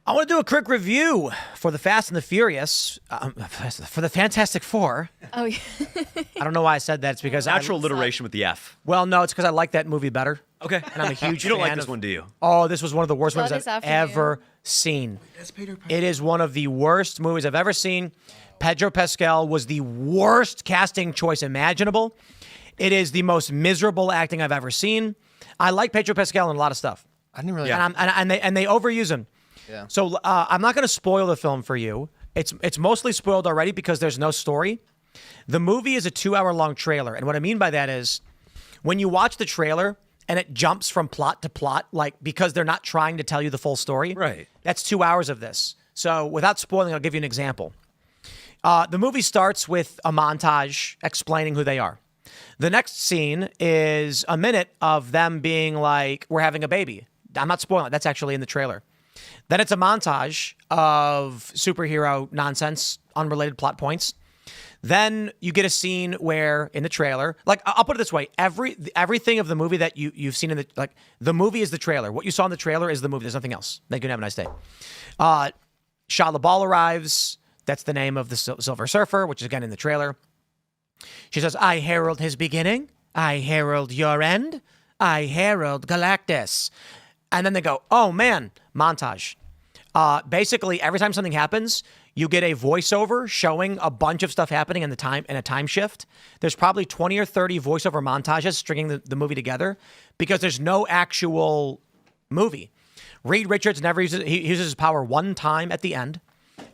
I want to do a quick review for the Fast and the Furious, for the Fantastic Four. Oh, yeah. I don't know why I said that. It's because Natural alliteration with the F. Well, no, it's because I like that movie better. Okay. And I'm a huge You don't fan like this of- one, do you? Oh, this was one of the worst Saw movies this I've afternoon. ever seen. It is one of the worst movies I've ever seen. Pedro Pascal was the worst casting choice imaginable. It is the most miserable acting I've ever seen. I like Pedro Pascal in a lot of stuff. I didn't really. And they overuse him. Yeah. So I'm not going to spoil the film for you. It's mostly spoiled already because there's no story. The movie is a 2-hour-long trailer, and what I mean by that is when you watch the trailer and it jumps from plot to plot, like because they're not trying to tell you the full story. Right. That's 2 hours of this. So without spoiling, I'll give you an example. The movie starts with a montage explaining who they are. The next scene is a minute of them being like, we're having a baby. I'm not spoiling it. That's actually in the trailer. Then it's a montage of superhero nonsense, unrelated plot points. Then you get a scene where in the trailer, like I'll put it this way, everything of the movie that you've seen in the movie is the trailer. What you saw in the trailer is the movie. There's nothing else. Thank you and have a nice day. Shia LaBeouf arrives. That's the name of the Silver Surfer, which is again in the trailer. She says, I herald his beginning. I herald your end. I herald Galactus. And then they go, oh man, montage. Basically, every time something happens, you get a voiceover showing a bunch of stuff happening in a time shift. There's probably 20 or 30 voiceover montages stringing the movie together because there's no actual movie. Reed Richards never uses his power one time at the end.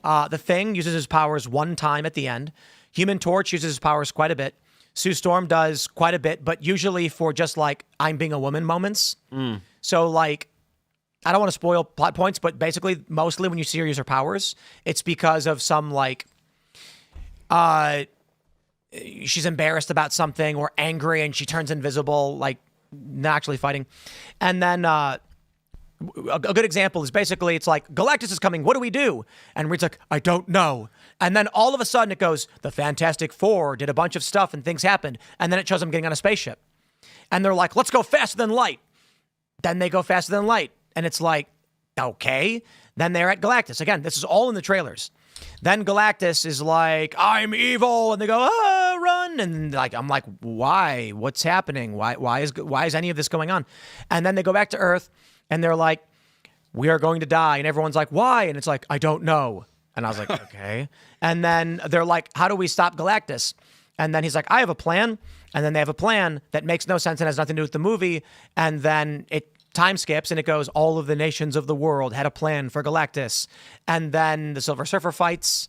The Thing uses his powers one time at the end. Human Torch uses his powers quite a bit. Sue Storm does quite a bit, but usually for just like I'm being a woman moments. So like, I don't want to spoil plot points, but basically mostly when you see her use her powers, it's because of some like, she's embarrassed about something or angry and she turns invisible, like not actually fighting. And then, a good example is basically it's like Galactus is coming. What do we do? And Reed's like, I don't know. And then all of a sudden it goes, the Fantastic Four did a bunch of stuff and things happened. And then it shows them getting on a spaceship. And they're like, let's go faster than light. Then they go faster than light. And it's like, okay. Then they're at Galactus. Again, this is all in the trailers. Then Galactus is like, I'm evil. And they go, run. And like, I'm like, why? What's happening? Why is any of this going on? And then they go back to Earth. And they're like, we are going to die. And everyone's like, why? And it's like, I don't know. And I was like, okay. And then they're like, how do we stop Galactus? And then he's like, I have a plan. And then they have a plan that makes no sense and has nothing to do with the movie. And then it time skips and it goes, all of the nations of the world had a plan for Galactus. And then the Silver Surfer fights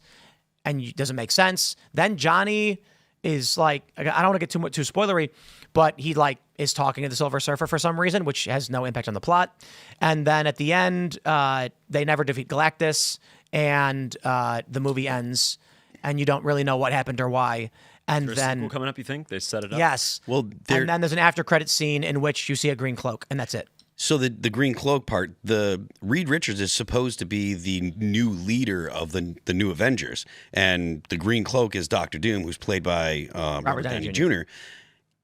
and it doesn't make sense. Then Johnny is like, I don't want to get too spoilery, but he like is talking to the Silver Surfer for some reason, which has no impact on the plot. And then at the end, they never defeat Galactus, and the movie ends, and you don't really know what happened or why. And There's then a sequel coming up, you think? They set it up? Yes. Well, and then there's an after credit scene in which you see a green cloak, and that's it. So the green cloak part, the Reed Richards is supposed to be the new leader of the new Avengers, and the green cloak is Doctor Doom, who's played by Robert Downey Jr.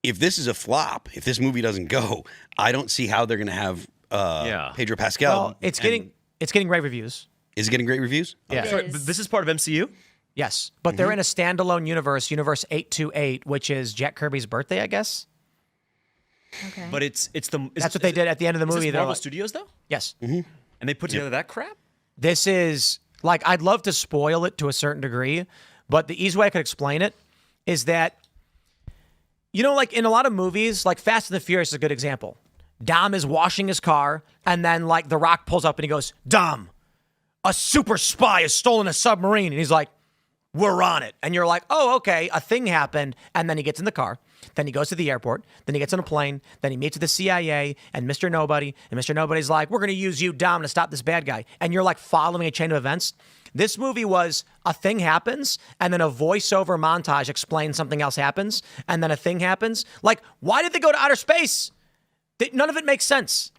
If this is a flop, if this movie doesn't go, I don't see how they're going to have Pedro Pascal. Well, it's getting great reviews. Is it getting great reviews? Yeah. Sorry, but this is part of MCU? Yes, but they're in a standalone universe 828, which is Jack Kirby's birthday, I guess. Okay. But That's what they did at the end of the movie. Is this They're Marvel like, Studios, though? yes. And they put together that crap? This is, like, I'd love to spoil it to a certain degree, but the easy way I could explain it is that, you know, like in a lot of movies, like Fast and the Furious is a good example. Dom is washing his car, and then, like, The Rock pulls up and he goes, Dom, a super spy has stolen a submarine. And he's like, we're on it. And you're like, oh, okay, a thing happened. And then he gets in the car. Then he goes to the airport. Then he gets on a plane. Then he meets with the CIA and Mr. Nobody. And Mr. Nobody's like, we're going to use you, Dom, to stop this bad guy. And you're like following a chain of events. This movie was a thing happens, and then a voiceover montage explains something else happens, and then a thing happens. Like, why did they go to outer space? None of it makes sense.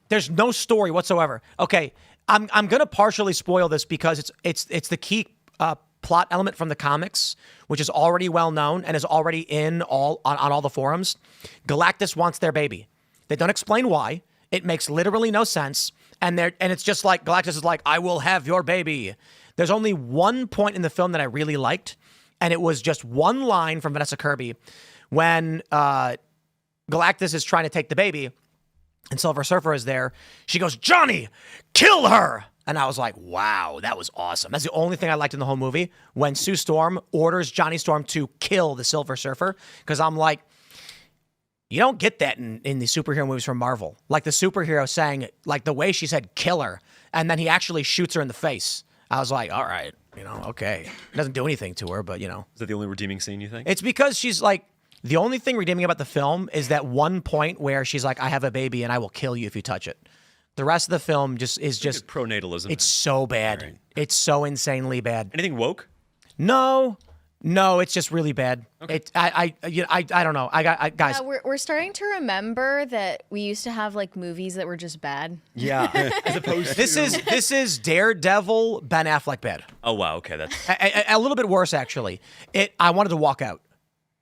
There's no story whatsoever. Okay, I'm going to partially spoil this because it's the key plot element from the comics, which is already well known and is already on all the forums. Galactus wants their baby. They don't explain why. It makes literally no sense. And it's just like Galactus is like, I will have your baby. There's only one point in the film that I really liked, and it was just one line from Vanessa Kirby when Galactus is trying to take the baby and Silver Surfer is there. She goes, Johnny, kill her. And I was like, wow, that was awesome. That's the only thing I liked in the whole movie, when Sue Storm orders Johnny Storm to kill the Silver Surfer, because I'm like, you don't get that in the superhero movies from Marvel. Like the superhero saying, like the way she said kill her, and then he actually shoots her in the face. I was like, all right, okay. It doesn't do anything to her, but Is that the only redeeming scene you think? It's because she's like, the only thing redeeming about the film is that one point where she's like, I have a baby and I will kill you if you touch it. The rest of the film is just pronatalism. It's so bad. Right. It's so insanely bad. Anything woke? No, it's just really bad. Okay. I don't know. Guys. Yeah, we're starting to remember that we used to have like movies that were just bad. Yeah, as opposed to this is Daredevil, Ben Affleck bad. Oh wow, okay, that's a little bit worse actually. I wanted to walk out.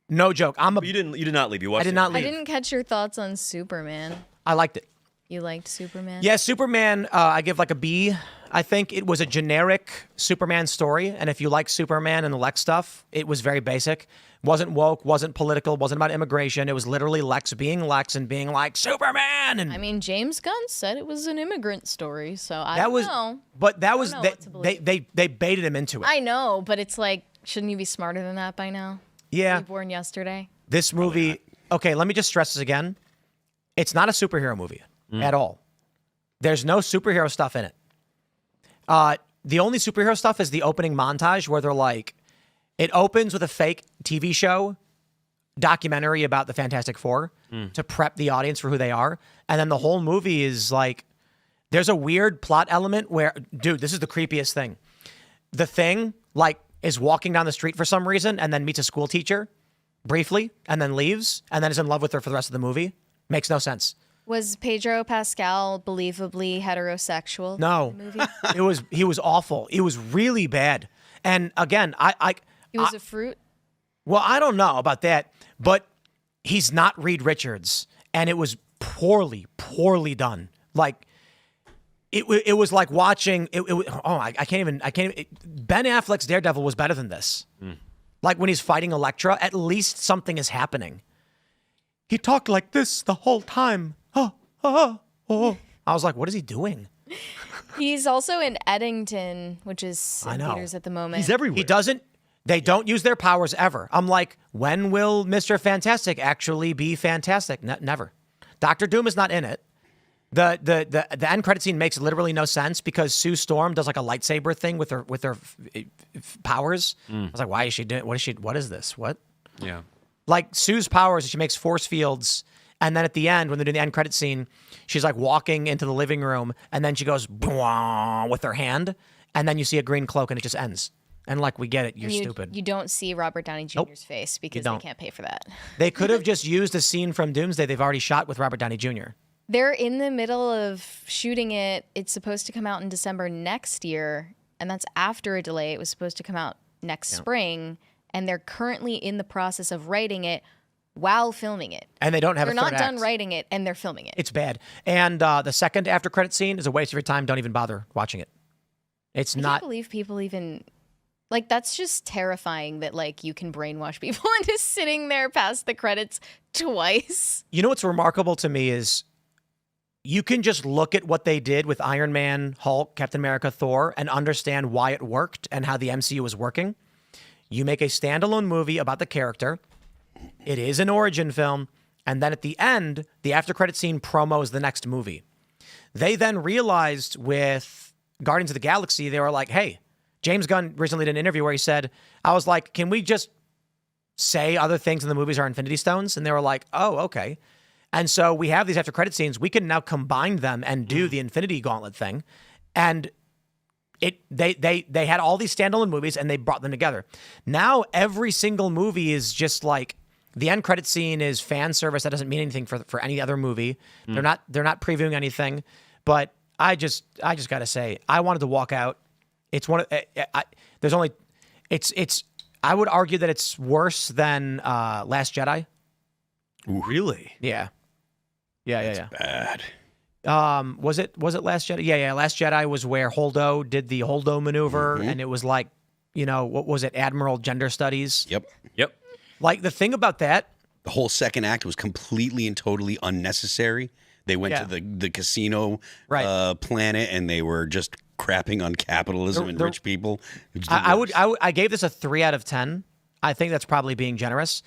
No joke. You did not leave. You watched. I did not leave. I didn't catch your thoughts on Superman. I liked it. You liked Superman? Yeah, Superman, I give like a B. I think it was a generic Superman story. And if you like Superman and the Lex stuff, it was very basic. Wasn't woke, wasn't political, wasn't about immigration. It was literally Lex being Lex and being like, Superman! And I mean, James Gunn said it was an immigrant story, so I don't know. But that was, they baited him into it. I know, but it's like, shouldn't you be smarter than that by now? Yeah. Were you born yesterday? This movie, okay, let me just stress this again. It's not a superhero movie. At all. There's no superhero stuff in it. The only superhero stuff is the opening montage where they're like, it opens with a fake TV show documentary about the Fantastic Four to prep the audience for who they are. And then the whole movie is like, there's a weird plot element where, dude, this is the creepiest thing. The Thing, like, is walking down the street for some reason and then meets a school teacher briefly and then leaves and then is in love with her for the rest of the movie. Makes no sense. Was Pedro Pascal believably heterosexual? No, in the movie? He was awful. It was really bad. And again, he was a fruit. Well, I don't know about that, but he's not Reed Richards, and it was poorly done. Like it was like watching. I can't even. Ben Affleck's Daredevil was better than this. Like when he's fighting Elektra, at least something is happening. He talked like this the whole time. Oh. I was like, what is he doing? He's also in Eddington, which is in theaters at the moment. He's everywhere. They don't use their powers ever. I'm like, when will Mr. Fantastic actually be fantastic? Never. Dr. Doom is not in it. The end credit scene makes literally no sense because Sue Storm does like a lightsaber thing with her powers. I was like, why is she doing? What is this? What? Yeah. Like Sue's powers, she makes force fields, and then at the end, when they're doing the end credit scene, she's like walking into the living room, and then she goes with her hand, and then you see a green cloak, and it just ends. And like, we get it, you're stupid. You don't see Robert Downey Jr.'s face because they can't pay for that. They could have just used a scene from Doomsday they've already shot with Robert Downey Jr. They're in the middle of shooting it. It's supposed to come out in December next year, and that's after a delay. It was supposed to come out next spring. And they're currently in the process of writing it while filming it. And they don't have They're not done writing it, and they're filming it. It's bad. And the second after credit scene is a waste of your time. Don't even bother watching it. It's not. I can't believe people even... Like, that's just terrifying that, like, you can brainwash people into sitting there past the credits twice. You know what's remarkable to me is you can just look at what they did with Iron Man, Hulk, Captain America, Thor, and understand why it worked and how the MCU was working. You make a standalone movie about the character. It is an origin film. And then at the end, the after credit scene promos the next movie. They then realized with Guardians of the Galaxy, they were like, hey, James Gunn recently did an interview where he said, I was like, can we just say other things in the movies are Infinity Stones? And they were like, oh, okay. And so we have these after credit scenes. We can now combine them and do the Infinity Gauntlet thing. And they had all these standalone movies and they brought them together. Now every single movie is just like the end credit scene is fan service that doesn't mean anything for any other movie. They're not previewing anything. But I just gotta say, I wanted to walk out. It's one of I would argue that it's worse than Last Jedi. Ooh, really? Yeah. Bad. Was it Last Jedi? Yeah. Last Jedi was where Holdo did the Holdo maneuver, and it was like, what was it? Admiral Gender Studies. Yep. Yep. Like the thing about that. The whole second act was completely and totally unnecessary. They went to the casino planet, and they were just crapping on capitalism and rich people. I gave this a 3 out of 10. I think that's probably being generous.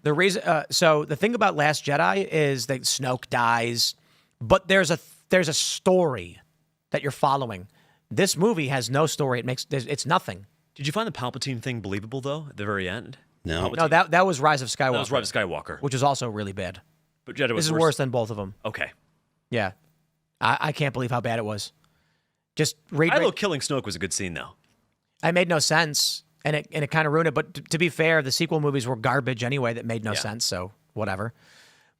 The reason, so the thing about Last Jedi is that Snoke dies, but there's a story that you're following. This movie has no story. It's nothing. Did you find the Palpatine thing believable though at the very end? No. No, that was Rise of Skywalker. That was Rise of Skywalker, which is also really bad. But Jedi was This is worse than both of them. Okay. Yeah, I can't believe how bad it was. Just read. Kylo killing Snoke was a good scene though. It made no sense. And it kind of ruined it. But to be fair, the sequel movies were garbage anyway that made no sense, so whatever.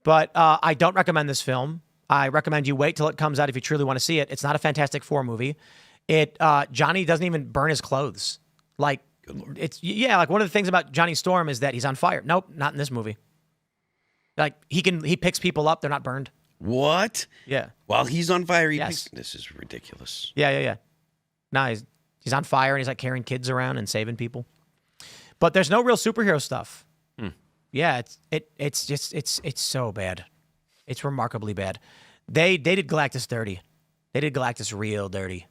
But I don't recommend this film. I recommend you wait till it comes out if you truly want to see it. It's not a Fantastic Four movie. Johnny doesn't even burn his clothes. Like, like one of the things about Johnny Storm is that he's on fire. Nope, not in this movie. Like, he picks people up, they're not burned. What? Yeah. While he's on fire, Yes. This is ridiculous. Yeah. No, he's on fire and he's like carrying kids around and saving people. But there's no real superhero stuff. Yeah, it's so bad. It's remarkably bad. They did Galactus dirty. They did Galactus real dirty.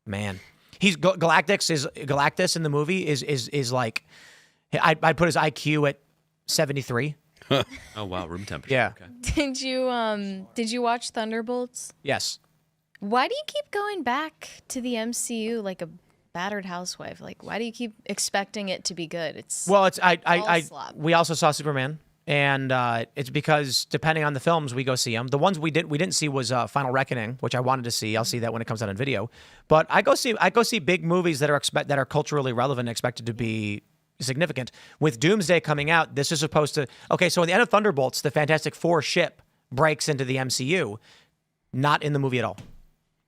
Man. Galactus in the movie is like I'd put his IQ at 73. Oh wow, room temperature. Yeah. Okay. Did you watch Thunderbolts? Yes. Why do you keep going back to the MCU like a battered housewife? Like, why do you keep expecting it to be good? We also saw Superman, and it's because depending on the films we go see them. The ones we didn't see was Final Reckoning, which I wanted to see. I'll see that when it comes out on video. But I go see big movies that are culturally relevant and expected to be significant. With Doomsday coming out, this is supposed to. Okay, so in the end of Thunderbolts, the Fantastic Four ship breaks into the MCU. Not in the movie at all.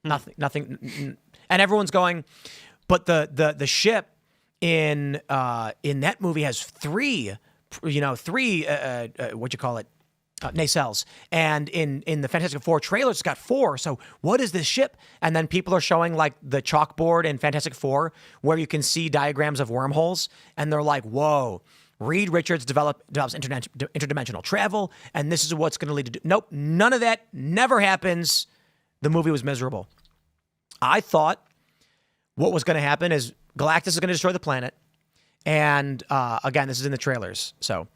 Nothing. And everyone's going, but the ship in that movie has three nacelles, and in the Fantastic Four trailer it's got 4. So what is this ship? And then people are showing like the chalkboard in Fantastic Four where you can see diagrams of wormholes, and they're like, whoa. Reed Richards develops interdimensional travel, and this is what's going to lead to. Nope, none of that never happens. The movie was miserable. I thought what was going to happen is Galactus is going to destroy the planet. And again, this is in the trailers. So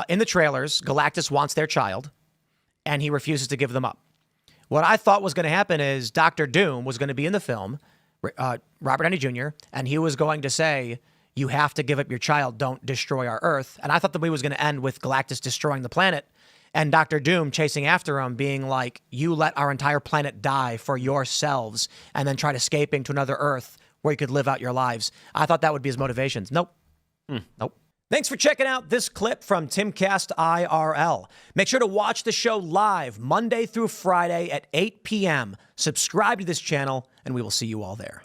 in the trailers, Galactus wants their child, and he refuses to give them up. What I thought was going to happen is Dr. Doom was going to be in the film, Robert Downey Jr., and he was going to say, you have to give up your child, don't destroy our Earth. And I thought the movie was going to end with Galactus destroying the planet and Dr. Doom chasing after him, being like, you let our entire planet die for yourselves and then try escaping to another Earth where you could live out your lives. I thought that would be his motivations. Nope. Nope. Thanks for checking out this clip from Timcast IRL. Make sure to watch the show live Monday through Friday at 8 p.m. Subscribe to this channel, and we will see you all there.